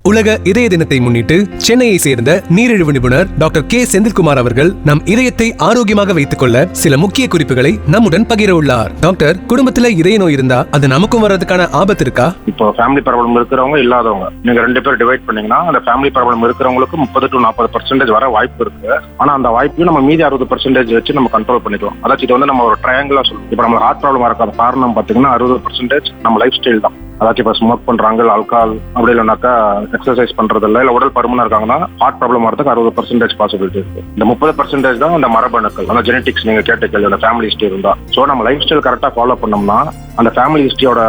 உலக இதய தினத்தை முன்னிட்டு சென்னையை சேர்ந்த நீரிழிவு நிபுணர் டாக்டர் கே செந்தில்குமார் அவர்கள் நம் இதயத்தை ஆரோக்கியமாக வைத்துக் கொள்ள சில முக்கிய குறிப்புகளை நம்முடன் பகிர உள்ளார். டாக்டர், குடும்பத்துல இதய நோய் இருந்தா அது நமக்கும் வர்றதுக்கான ஆபத்து இருக்கா? இப்போ ஃபேமிலி ப்ராப்ளம் இருக்கிறவங்க இல்லாதவங்க நீங்க 2 பேர் டிவைட் பண்ணீங்கன்னா அந்த ஃபேமிலி ப்ராப்ளம் இருக்கிறவங்களுக்கு 30 to 40% வர வாய்ப்பு இருக்கு. ஆனா அந்த வாய்ப்பு நம்ம மீதி 60% வச்சு நம்ம கண்ட்ரோல் பண்ணிக்கலாம். அதாச்சும் இது வந்து நம்ம ஒரு ட்ரையாங்கிளா சொல்லுவோம். இப்போ நம்ம ஹார்ட் ப்ராப்ளம் இருக்காத காரணம் பாத்தீங்கன்னா 60% நம்ம லைஃப் ஸ்டைல் தான். அதாச்சும் இப்போ ஸ்மோக் பண்றாங்க, ஆல்கஹால், அப்படி இல்லைனாக்கா எக்ஸசைஸ் பண்றது இல்ல உடல் பருமனா இருக்காங்கன்னா ஹார்ட் ப்ராப்ளம் வரதுக்கு 60% பாசிபிலிட்டி இருக்கு. இந்த 30% தான் அந்த மரபணுக்கள், அந்த ஜெனட்டிக்ஸ் நீங்க கேட்ட கேள்வி, அந்த ஃபேமிலி ஹிஸ்டரி இருந்தா. ஸோ நம்ம லைஃப் ஸ்டைல் கரெக்டா ஃபாலோ பண்ணோம்னா அந்த ஃபேமிலி ஹிஸ்டரியோட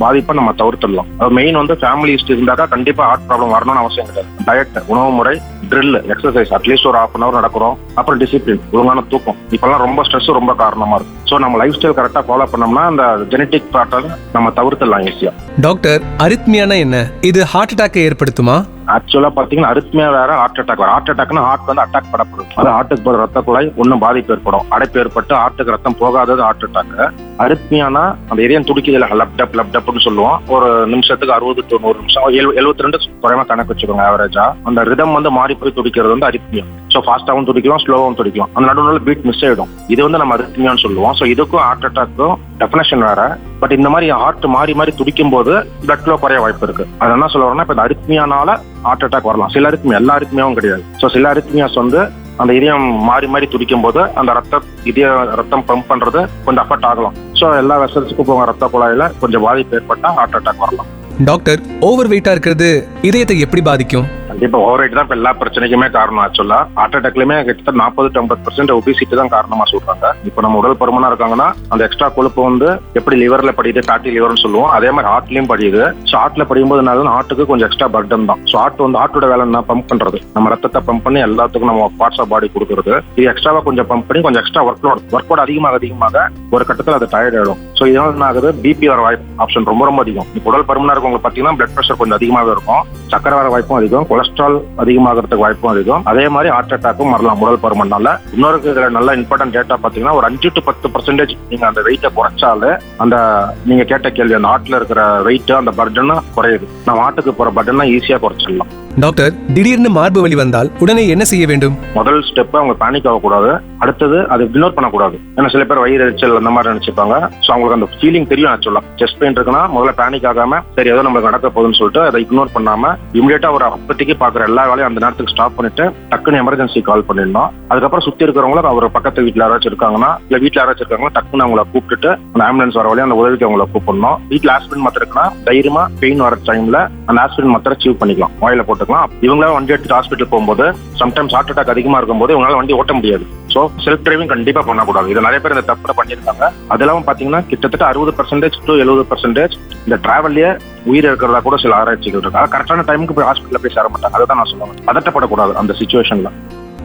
பாதிப்பை நம்ம தவிர்த்துடலாம். அது மெயின் வந்து ஃபேமிலி ஹிஸ்டரி இருந்தாக்கா கண்டிப்பா ஹார்ட் ப்ராப்ளம் வரணும்னு அவசியம் கிடையாது. டயட், உணவு முறை, ட்ரில், எக்ஸசைஸ், அட்லீஸ்ட் ஒரு 1/2 hour நடக்கிறோம். அப்புறம் டிசிப்ளின், ஒழுங்கான தூக்கம். இப்பெல்லாம் ரொம்ப ஸ்ட்ரெஸ் ரொம்ப காரணமா இருக்கு. ஸோ நம்ம லைஃப் ஸ்டைல் கரெக்டா ஃபாலோ பண்ணோம்னா அந்த ஜெனட்டிக் பேட்டர்ன் நம்ம தவிர்த்துடலாம் ஈஸியா. டாக்டர், அரித்மியானா என்ன? இது ஹார்ட் அட்டாக்கை ஏற்படுத்துமா? ஆக்சுவலா பாத்தீங்கன்னா அரித்மியா வேற, ஹார்ட் அட்டாக் வேற. ஹார்ட் அட்டாக்னா ஹார்ட் வந்து அட்டாக் பண்ணப்படும். அது ஹார்ட்டுக்கு போற ரத்த குழாய் ஒன்னும் பாதிப்பு ஏற்படும், அடைப்பு ஏற்பட்டு ஹார்ட்டுக்கு ரத்தம் போகாதது ஹார்ட் அட்டாக். அரித்மியானா அந்த இதயம் துடிக்குதுல, லப்டப்னு சொல்லுவோம். ஒரு நிமிஷத்துக்கு 60 to 100 நிமிஷம், 72 குறைவா கணக்கு வச்சுக்கோங்க ஆவரேஜா. அந்த ரிதம் வந்து மாறி போய் துடிக்கிறது வந்து அரித்மியா. ஸோ ஃபாஸ்டாகவும் துடிக்கலாம், ஸ்லோவாகவும் துடிக்கலாம். அந்த நடுவில் பீட் மிஸ் ஆயிடும். இது வந்து நம்ம அரித்மியான்னு சொல்லுவோம். ஸோ இதுக்கும் ஹார்ட் அட்டாக்கும் டெஃபினேஷன் வேற. பட் இந்த மாதிரி ஹார்ட் மாறி மாறி துடிக்கும் போது பிளட் ஃப்ளோ குறைய வாய்ப்பு இருக்கு. அது என்ன சொல்ல வரேன்னா, இப்போ இந்த அரித்மியானால ஹார்ட் அட்டாக் வரலாம். சில அரித்மியா, எல்லா அரித்மியாவும் கிடையாது. ஸோ சில அரித்மியாஸ் வந்து அந்த இதயம் மாறி மாறி துடிக்கும் போது அந்த ரத்தம் பம்ப் பண்றது கொஞ்சம் அஃபெக்ட் ஆகலாம். ஸோ எல்லா வெசல்ஸுக்கும் போக ரத்த குழாயில கொஞ்சம் பாதிப்பு ஏற்பட்டா ஹார்ட் அட்டாக் வரலாம். டாக்டர், ஓவர் வெயிட்டா இருக்கிறது இதயத்தை எப்படி பாதிக்கும்? கண்டிப்பா ஓவர் வெயிட் தான் இப்ப எல்லா பிரச்சனைக்குமே காரணம். ஆக்சுவலா ஹார்ட் அட்டாக்லயுமே கிட்டத்தட்ட 40 to 50% ஒபிசிட்டி தான் காரணமா சொல்றாங்க. இப்போ நம்ம உடல் பருமனா இருக்காங்கன்னா அந்த எக்ஸ்ட்ரா கொழுப்பு வந்து எப்படி லிவர்ல படியுது, ஃபேட்டி லிவர்னு சொல்லுவோம், அதே மாதிரி ஹார்ட்லயும் படியுது. ஸோ ஹார்ட்ல படியும் போது ஹார்ட்டுக்கு கொஞ்சம் எக்ஸ்ட்ரா பர்டன் தான். ஸோ ஹார்ட்டோட வேலை என்ன, பம்ப் பண்றது. நம்ம ரத்தத்தை பம்ப் பண்ணி எல்லாத்துக்கும் நம்ம பார்ட்ஸ் ஆஃப் பாடி கொடுக்குறது. இது எக்ஸ்ட்ராவா கொஞ்சம் பம்ப் பண்ணி கொஞ்சம் எக்ஸ்ட்ரா ஒர்க் லோட் அதிகமாக ஒரு கட்டத்தில் அது டயர்ட் ஆயிடும். ஸோ இதனால என்ன ஆகுது, பிபி வர வாய்ப்பு ஆப்ஷன் ரொம்ப அதிகம். இப்போ உடல் பருமனா இருக்கவங்க பாத்தீங்கன்னா பிளட் பிரஷர் கொஞ்சம் அதிகமாகவே இருக்கும், சக்கரை வர வாய்ப்பும் அதிகம், கொலஸ்ட்ரால் அதிகமாகிறதுக்கு வாய்ப்பும் அதிகம். அதே மாதிரி ஹார்ட் அட்டாக்கும் வரலாம் உடல் பருமனால. இன்னொரு நல்ல இம்பார்ட்டன்ட் டேட்டா பாத்தீங்கன்னா ஒரு 5 to 10% நீங்க அந்த வெயிட்டை குறைச்சாலே அந்த நீங்க கேட்ட கேள்வி, அந்த ஹார்ட்ல இருக்கிற வெயிட், அந்த பர்டன் குறையுது. நம்ம ஹார்ட்டுக்கு போற பர்டனை ஈஸியா குறைச்சிடலாம். டாக்டர், திடீர்னு மார்பு வலி வந்தால் உடனே என்ன செய்ய வேண்டும்? முதல் ஸ்டெப் அவங்க பேனிக் ஆகக்கூடாது. அடுத்தது அதை இக்னோர் பண்ணக்கூடாது. ஏன்னா சில பேர் வயிறு எரிச்சல் அந்த மாதிரி நினைச்சுப்பாங்க. ஸோ அவங்களுக்கு அந்த ஃபீலிங் தெரியும். ஆக்சுவலா செஸ்ட் பெயின் இருக்குன்னா முதல்ல பேனிக் ஆகாம சரி ஏதோ நம்மளுக்கு நடக்க போகுதுன்னு சொல்லிட்டு அதை இக்னோர் பண்ணாம இமீடியட்டா ஒரு அப்பத்திக்கு பாக்குற எல்லா வேலையும் அந்த நேரத்துக்கு ஸ்டாப் பண்ணிட்டு டக்குன்னு எமர்ஜென்சி கால் பண்ணிடணும். அதுக்கப்புறம் சுத்தி இருக்கிறவங்களும் அவர் பக்கத்து வீட்டுல யாராச்சும் இருக்காங்கன்னா இல்ல வீட்டுல யாராச்சும் இருக்காங்கன்னா டக்குன்னு அவங்கள கூப்பிட்டுட்டு அந்த ஆம்புலன்ஸ் வர வழியும் அந்த உதவிக்கு அவங்கள கூப்பிடணும். வீட்டுல ஆஸ்பிரின் மாத்திரை இருக்குன்னா தைரியமா பெயின் வர டைம்ல அந்த ஆஸ்பிரின் மாத்திரை சீவ் பண்ணிக்கலாம், வாயில போட்டுக்கலாம். இவங்களால வண்டி எடுத்துட்டு ஹாஸ்பிட்டல் போகும்போது சம்டைம்ஸ் ஹார்ட் அட்டாக் அதிகமா இருக்கும்போது இவங்களால வண்டி ஓட்ட முடியாது. ஸோ செல்ஃப் டிரைவிங் கண்டிப்பா பண்ணக்கூடாது. இது நிறைய பேர் இந்த தப்பு பண்ணியிருக்காங்க. அதெல்லாம் பாத்தீங்கன்னா கிட்டத்தட்ட 60% to 70% இந்த டிராவல்லே உயிர் இருக்கிறதா கூட சில ஆராய்ச்சிகள் இருக்கு. கரெக்டான டைமுக்கு போய் ஹாஸ்பிட்டல் போய் சேர மாட்டாங்க. அதை தான் நான் சொல்லுவேன். பதட்டப்படக்கூடாது அந்த சிச்சுவேஷன்ல.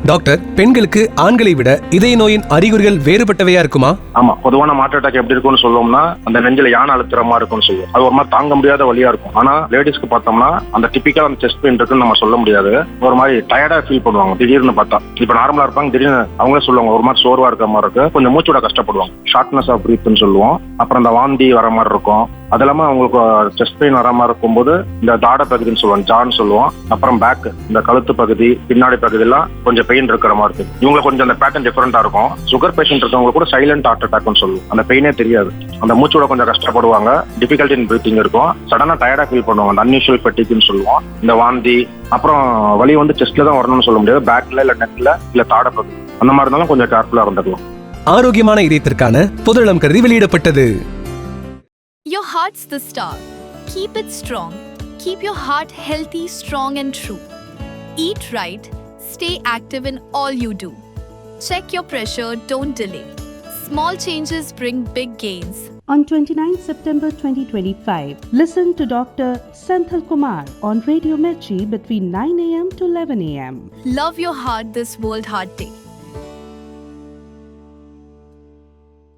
டாக்டர், பெண்களுக்கு ஆண்களை விட இதய நோயின் அறிகுறிகள் வேறுபட்டவையா இருக்குமா? ஆமா, பொதுவான ஹார்ட் அட்டாக் எப்படி இருக்கும்னு சொல்லுவோம்னா அந்த நெஞ்சில யானை அழுத்துற மாதிரி இருக்கும்னு சொல்லுவோம். அது ஒரு மாதிரி தாங்க முடியாத வலியா இருக்கும். ஆனா லேடிஸ்க்கு பார்த்தோம்னா அந்த டிபிக்கல் அந்த செஸ்ட் பெயின் இருக்குன்னு நம்ம சொல்ல முடியாது. ஒரு மாதிரி டயர்டா ஃபீல் பண்ணுவாங்க திடீர்னு பார்த்தா. இப்ப நார்மலா இருப்பாங்க, திடீர்னு அவங்களே சொல்லுவாங்க ஒரு மாதிரி சோர்வா இருக்க மாதிரி இருக்கு, கொஞ்சம் மூச்சோட கஷ்டப்படுவாங்க, ஷார்ட்னஸ் ஆஃப் பிரீத்னு சொல்லுவோம். அப்புறம் அந்த வாந்தி வர மாதிரி இருக்கும். அது இல்லாம அவங்களுக்கு செஸ்ட் பெயின் வர மாதிரி இருக்கும்போது இந்த தாட பகுதின்னு சொல்லுவாங்க, ஜான்னு சொல்லுவோம். அப்புறம் பேக், இந்த கழுத்து பகுதி, பின்னாடி பகுதி எல்லாம் கொஞ்சம் பெயின் இருக்கிற மாதிரி இருக்கு. இவங்களுக்கு கொஞ்சம் அந்த பேட்டர்ன் டிஃபரெண்டா இருக்கும். சுகர் பேஷண்ட் இருக்கவங்க கூட சைலண்ட் ஹார்ட் அட்டாக்னு சொல்லுவோம். அந்த பெயினே தெரியாது, அந்த மூச்சோட கொஞ்சம் கஷ்டப்படுவாங்க, டிஃபிகல்ட்டி இன் பிரீத்திங் இருக்கும், சடனா டயர்டா ஃபீல் பண்ணுவாங்க, அந்த அன்யூஷுவல் ஃபெட்டிக்னு சொல்லுவோம். இந்த வாந்தி, அப்புறம் வலி வந்து செஸ்ட்ல தான் வரணும்னு சொல்ல முடியாது, பேக்ல இல்ல நெக்ல இல்ல தாட பகுதி, அந்த மாதிரி இருந்தாலும் கொஞ்சம் கேர்ஃபுல்லா இருந்துக்கலாம். ஆரோக்கியமான இதயத்திற்கான பொதுநலம் கருதி வெளியிடப்பட்டது. Your heart's the star. Keep it strong. Keep your heart healthy, strong and true. Eat right. Stay active in all you do. Check your pressure, don't delay. Small changes bring big gains. On 29 September 2025, listen to Dr. Senthil Kumar on Radio Mirchi between 9 a.m. to 11 a.m. Love your heart this World Heart Day.